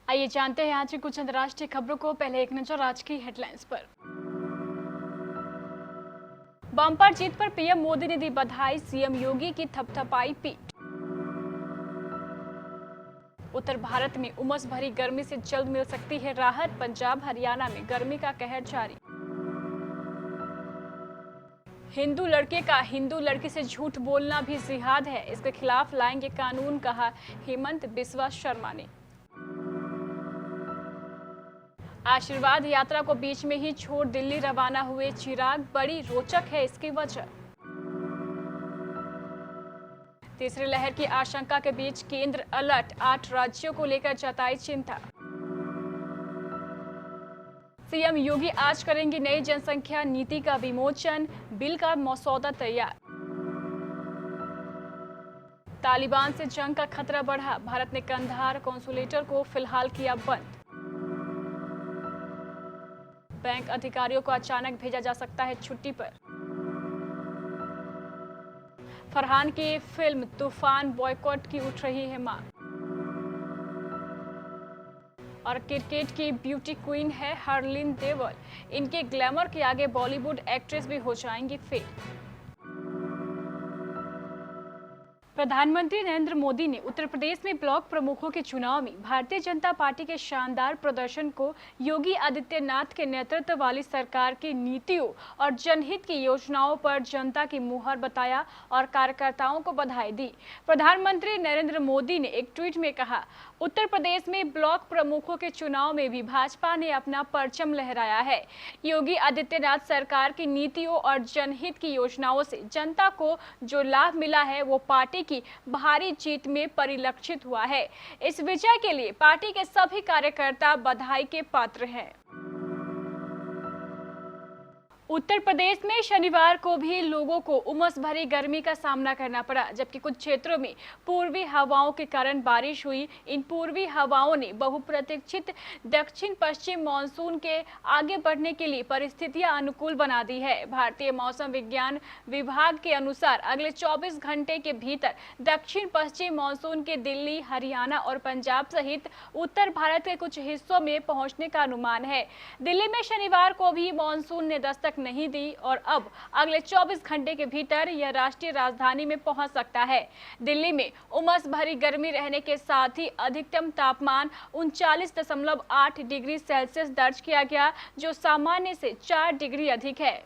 आइए जानते हैं आज की कुछ अंतर्राष्ट्रीय खबरों को। पहले एक नजर आज की हेडलाइंस पर। बम्पर जीत पर पीएम मोदी ने दी बधाई, सीएम योगी की थपथपाई पीठ। उत्तर भारत में उमस भरी गर्मी से जल्द मिल सकती है राहत, पंजाब हरियाणा में गर्मी का कहर जारी। हिंदू लड़के का हिंदू लड़की से झूठ बोलना भी जिहाद है, इसके खिलाफ लाएंगे कानून, कहा हेमंत बिस्वा शर्मा ने। आशीर्वाद यात्रा को बीच में ही छोड़ दिल्ली रवाना हुए चिराग, बड़ी रोचक है इसकी वजह। तीसरी लहर की आशंका के बीच केंद्र अलर्ट, 8 राज्यों को लेकर जताई चिंता। सीएम योगी आज करेंगे नई जनसंख्या नीति का विमोचन, बिल का मसौदा तैयार। तालिबान से जंग का खतरा बढ़ा, भारत ने कंधार कॉन्सुलेटर को फिलहाल किया बंद। बैंक अधिकारियों को अचानक भेजा जा सकता है छुट्टी पर। फरहान की फिल्म तूफान बॉयकॉट की उठ रही है मांग। और क्रिकेट की ब्यूटी क्वीन है हरलीन देवल, इनके ग्लैमर के आगे बॉलीवुड एक्ट्रेस भी हो जाएंगी फेल। प्रधानमंत्री नरेंद्र मोदी ने उत्तर प्रदेश में ब्लॉक प्रमुखों के चुनाव में भारतीय जनता पार्टी के शानदार प्रदर्शन को योगी आदित्यनाथ के नेतृत्व वाली सरकार की नीतियों और जनहित की योजनाओं पर जनता की मुहर बताया और कार्यकर्ताओं को बधाई दी। प्रधानमंत्री नरेंद्र मोदी ने एक ट्वीट में कहा, उत्तर प्रदेश में ब्लॉक प्रमुखों के चुनाव में भी भाजपा ने अपना परचम लहराया है। योगी आदित्यनाथ सरकार की नीतियों और जनहित की योजनाओं से जनता को जो लाभ मिला है वो पार्टी की भारी जीत में परिलक्षित हुआ है। इस विजय के लिए पार्टी के सभी कार्यकर्ता बधाई के पात्र हैं। उत्तर प्रदेश में शनिवार को भी लोगों को उमस भरी गर्मी का सामना करना पड़ा, जबकि कुछ क्षेत्रों में पूर्वी हवाओं के कारण बारिश हुई। इन पूर्वी हवाओं ने बहुप्रतीक्षित दक्षिण पश्चिम मानसून के आगे बढ़ने के लिए परिस्थितियां अनुकूल बना दी है। भारतीय मौसम विज्ञान विभाग के अनुसार अगले 24 घंटे के भीतर दक्षिण पश्चिम मानसून के दिल्ली, हरियाणा और पंजाब सहित उत्तर भारत के कुछ हिस्सों में पहुंचने का अनुमान है। दिल्ली में शनिवार को भी मानसून ने दस्तक नहीं दी और अब अगले 24 घंटे के भीतर यह राष्ट्रीय राजधानी में पहुंच सकता है। दिल्ली में उमस भरी गर्मी रहने के साथ ही अधिकतम तापमान 39.8 डिग्री सेल्सियस दर्ज किया गया, जो सामान्य से 4 डिग्री अधिक है।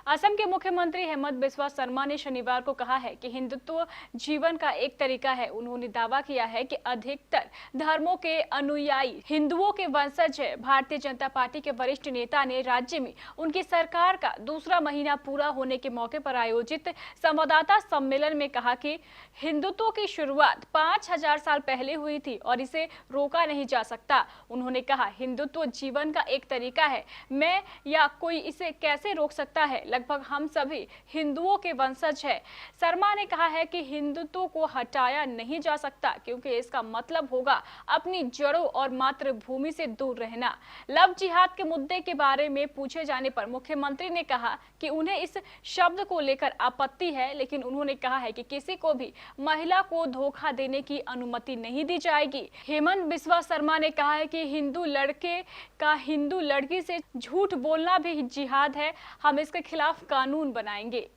असम के मुख्यमंत्री हेमंत बिस्वा शर्मा ने शनिवार को कहा है कि हिंदुत्व जीवन का एक तरीका है। उन्होंने दावा किया है कि अधिकतर धर्मों के अनुयायी हिंदुओं के वंशज है। भारतीय जनता पार्टी के वरिष्ठ नेता ने राज्य में उनकी सरकार का दूसरा महीना पूरा होने के मौके पर आयोजित संवाददाता सम्मेलन में कहा कि हिंदुत्व की शुरुआत 5000 साल पहले हुई थी और इसे रोका नहीं जा सकता। उन्होंने कहा, हिंदुत्व जीवन का एक तरीका है, मैं या कोई इसे कैसे रोक सकता है। लगभग हम सभी हिंदुओं के वंशज हैं। शर्मा ने कहा है कि हिंदुत्व को हटाया नहीं जा सकता क्योंकि इसका मतलब होगा अपनी जड़ों और मातृभूमि से दूर रहना। लव जिहाद के मुद्दे के बारे में पूछे जाने पर मुख्यमंत्री ने कहा कि उन्हें इस शब्द को लेकर आपत्ति है, लेकिन उन्होंने कहा है कि किसी को भी महिला को धोखा देने की अनुमति नहीं दी जाएगी। हेमंत बिस्वा शर्मा ने कहा है कि हिंदू लड़के का हिंदू लड़की से झूठ बोलना भी जिहाद है, हम इसके खिलाफ कानून बनाएंगे।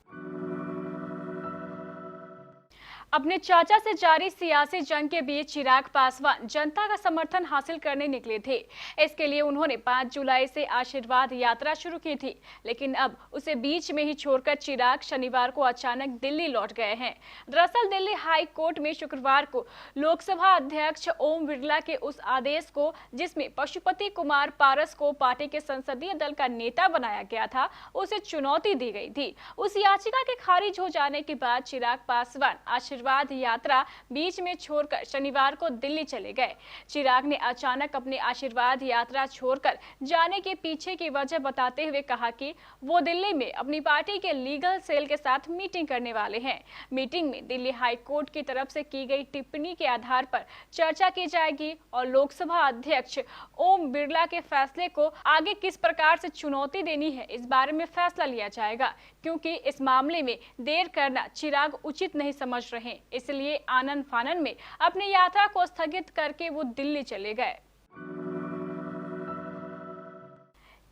अपने चाचा से जारी सियासी जंग के बीच चिराग पासवान जनता का समर्थन हासिल करने निकले थे। इसके लिए उन्होंने 5 जुलाई से आशीर्वाद यात्रा शुरू की थी, लेकिन अब उसे बीच में ही छोड़कर चिराग शनिवार को अचानक दिल्ली लौट गए हैं। दरअसल दिल्ली हाई कोर्ट में शुक्रवार को लोकसभा अध्यक्ष ओम बिरला के उस आदेश को, जिसमें पशुपति कुमार पारस को पार्टी के संसदीय दल का नेता बनाया गया था, उसे चुनौती दी गई थी। उस याचिका के खारिज हो जाने के बाद चिराग पासवान आशीर्वाद यात्रा बीच में छोड़कर शनिवार को दिल्ली चले गए। चिराग ने अचानक अपनी आशीर्वाद यात्रा छोड़कर जाने के पीछे की वजह बताते हुए कहा कि वो दिल्ली में अपनी पार्टी के लीगल सेल के साथ मीटिंग करने वाले हैं। मीटिंग में दिल्ली हाई कोर्ट की तरफ से की गई टिप्पणी के आधार पर चर्चा की जाएगी और लोकसभा अध्यक्ष ओम बिरला के फैसले को आगे किस प्रकार से चुनौती देनी है, इस बारे में फैसला लिया जाएगा, क्योंकि इस मामले में देर करना चिराग उचित नहीं समझ रहे रहें, इसलिए आनन फानन में अपनी यात्रा को स्थगित करके वो दिल्ली चले गए।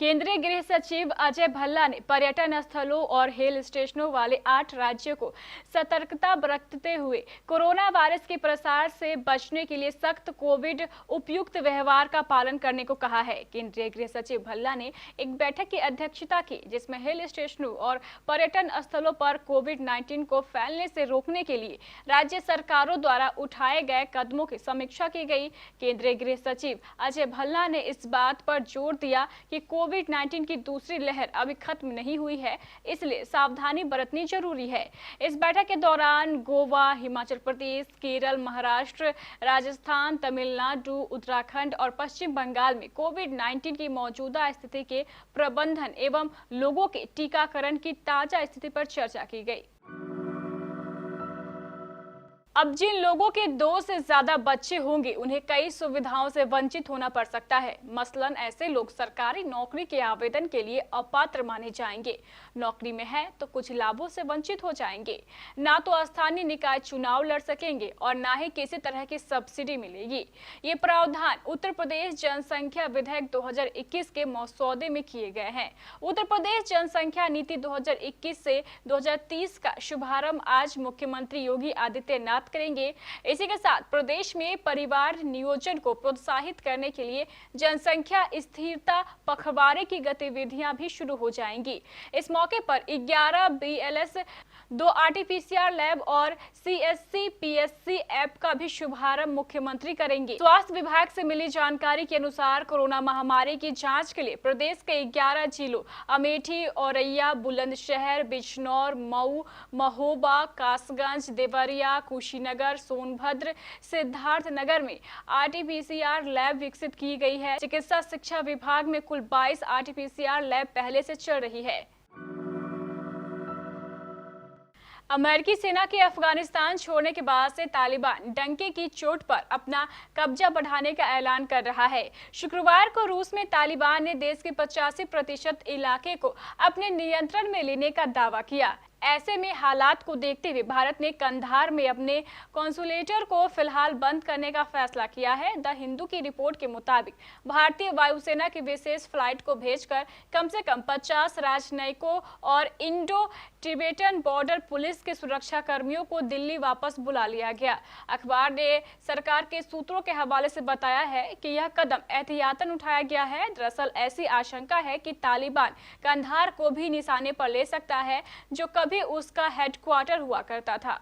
केंद्रीय गृह सचिव अजय भल्ला ने पर्यटन स्थलों और हिल स्टेशनों वाले 8 राज्यों को सतर्कता बरतते हुए कोरोना वायरस के प्रसार से बचने के लिए सख्त कोविड उपयुक्त व्यवहार का पालन करने को कहा है। केंद्रीय गृह सचिव भल्ला ने एक बैठक की अध्यक्षता की, जिसमें हिल स्टेशनों और पर्यटन स्थलों पर कोविड-19 को फैलने से रोकने के लिए राज्य सरकारों द्वारा उठाए गए कदमों की समीक्षा की गई। केंद्रीय गृह सचिव अजय भल्ला ने इस बात पर जोर दिया कि कोविड-19 की दूसरी लहर अभी खत्म नहीं हुई है, इसलिए सावधानी बरतनी जरूरी है। इस बैठक के दौरान गोवा, हिमाचल प्रदेश, केरल, महाराष्ट्र, राजस्थान, तमिलनाडु, उत्तराखंड और पश्चिम बंगाल में कोविड-19 की मौजूदा स्थिति के प्रबंधन एवं लोगों के टीकाकरण की ताजा स्थिति पर चर्चा की गई। अब जिन लोगों के 2 से ज्यादा बच्चे होंगे, उन्हें कई सुविधाओं से वंचित होना पड़ सकता है। मसलन ऐसे लोग सरकारी नौकरी के आवेदन के लिए अपात्र माने जाएंगे। नौकरी में है तो कुछ लाभों से वंचित हो जाएंगे। ना तो स्थानीय निकाय चुनाव लड़ सकेंगे और ना ही किसी तरह की सब्सिडी मिलेगी। ये प्रावधान उत्तर प्रदेश जनसंख्या विधेयक 2021 के मसौदे में किए गए हैं। उत्तर प्रदेश जनसंख्या नीति 2021 से 2030 का शुभारंभ आज मुख्यमंत्री योगी आदित्यनाथ करेंगे। इसी के साथ प्रदेश में परिवार नियोजन को प्रोत्साहित करने के लिए जनसंख्या स्थिरता पखवाड़े की गतिविधियां भी शुरू हो जाएंगी। इस मौके पर 11 BLS, 2 RT-PCR लैब और CSC-PSC ऐप का भी शुभारंभ मुख्यमंत्री करेंगे। स्वास्थ्य विभाग से मिली जानकारी के अनुसार कोरोना महामारी की जांच के लिए प्रदेश के 11 जिलों अमेठी, औरैया, बुलंदशहर, बिजनौर, मऊ, महोबा, कासगंज, देवरिया, कुशीनगर, सोनभद्र, सिद्धार्थनगर में RT-PCR लैब विकसित की गई है। चिकित्सा शिक्षा विभाग में कुल 22 RT-PCR लैब पहले से चल रही है। अमेरिकी सेना के अफगानिस्तान छोड़ने के बाद से तालिबान डंके की चोट पर अपना कब्जा बढ़ाने का ऐलान कर रहा है। शुक्रवार को रूस में तालिबान ने देश के 85% इलाके को अपने नियंत्रण में लेने का दावा किया। ऐसे में हालात को देखते हुए भारत ने कंधार में अपने कॉन्सुलेटर को फिलहाल बंद करने का फैसला किया है। द हिंदू की रिपोर्ट के मुताबिक भारतीय वायुसेना की विशेष फ्लाइट को भेजकर कम से कम 50 राजनयिकों और इंडो टिबेटन बॉर्डर पुलिस के सुरक्षा कर्मियों को दिल्ली वापस बुला लिया गया। अखबार ने सरकार के सूत्रों के हवाले से बताया है कि यह कदम एहतियातन उठाया गया है। दरअसल ऐसी आशंका है कि तालिबान कंधार को भी निशाने पर ले सकता है, जो भी उसका हेडक्वार्टर हुआ करता था।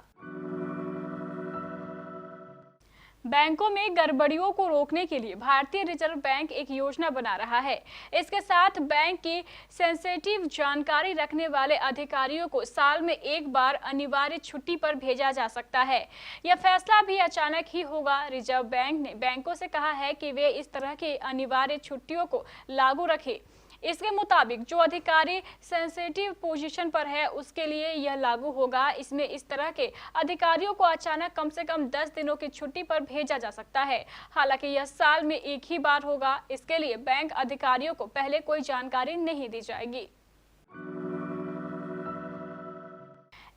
बैंकों में गड़बड़ियों को रोकने के लिए भारतीय रिजर्व बैंक एक योजना बना रहा है। इसके साथ बैंक की सेंसिटिव जानकारी रखने वाले अधिकारियों को साल में एक बार अनिवार्य छुट्टी पर भेजा जा सकता है। यह फैसला भी अचानक ही होगा। रिजर्व बैंक ने बैंकों से कहा है कि वे इस तरह की अनिवार्य छुट्टियों को लागू रखें। इसके मुताबिक जो अधिकारी सेंसिटिव पोजीशन पर है उसके लिए यह लागू होगा। इसमें इस तरह के अधिकारियों को अचानक कम से कम 10 दिनों की छुट्टी पर भेजा जा सकता है। हालांकि यह साल में एक ही बार होगा। इसके लिए बैंक अधिकारियों को पहले कोई जानकारी नहीं दी जाएगी।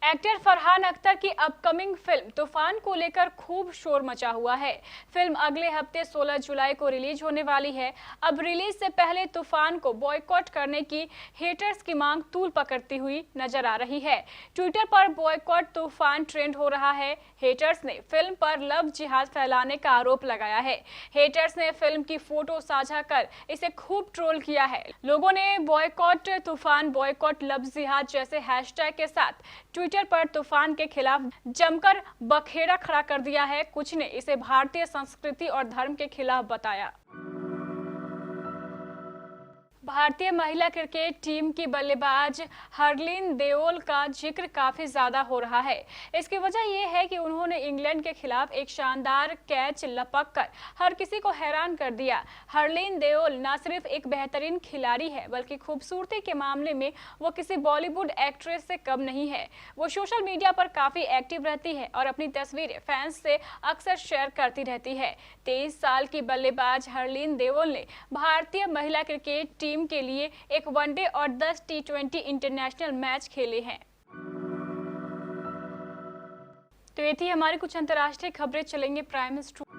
एक्टर फरहान अख्तर की अपकमिंग फिल्म तूफान को लेकर खूब शोर मचा हुआ है। फिल्म अगले हफ्ते 16 जुलाई को रिलीज होने वाली है। अब रिलीज से पहले तूफान को बॉयकॉट करने की हेटर्स की मांग तूल पकड़ती हुई नजर आ रही है। ट्विटर पर बॉयकॉट तूफान ट्रेंड हो रहा है। हेटर्स ने फिल्म पर लव जिहाद फैलाने का आरोप लगाया है। हेटर्स ने फिल्म की फोटो साझा कर इसे खूब ट्रोल किया है। लोगों ने बॉयकॉट तूफान, बॉयकॉट लव जिहाद जैसे हैशटैग के साथ ट्विटर पर तूफान के खिलाफ जमकर बखेड़ा खड़ा कर दिया है। कुछ ने इसे भारतीय संस्कृति और धर्म के खिलाफ बताया। भारतीय महिला क्रिकेट टीम की बल्लेबाज हरलीन देओल का जिक्र काफी ज्यादा हो रहा है। इसकी वजह यह है कि उन्होंने इंग्लैंड के खिलाफ एक शानदार कैच लपककर हर किसी को हैरान कर दिया। हरलीन देओल न सिर्फ एक बेहतरीन खिलाड़ी है, बल्कि खूबसूरती के मामले में वो किसी बॉलीवुड एक्ट्रेस से कम नहीं है। वो सोशल मीडिया पर काफी एक्टिव रहती है और अपनी तस्वीरें फैंस से अक्सर शेयर करती रहती है। 23 साल की बल्लेबाज हरलीन देओल ने भारतीय महिला क्रिकेट टीम के लिए एक वनडे और 10 T20 इंटरनेशनल मैच खेले हैं। तो ये थी हमारी कुछ अंतर्राष्ट्रीय खबरें। चलेंगे प्राइम स्टूडियो।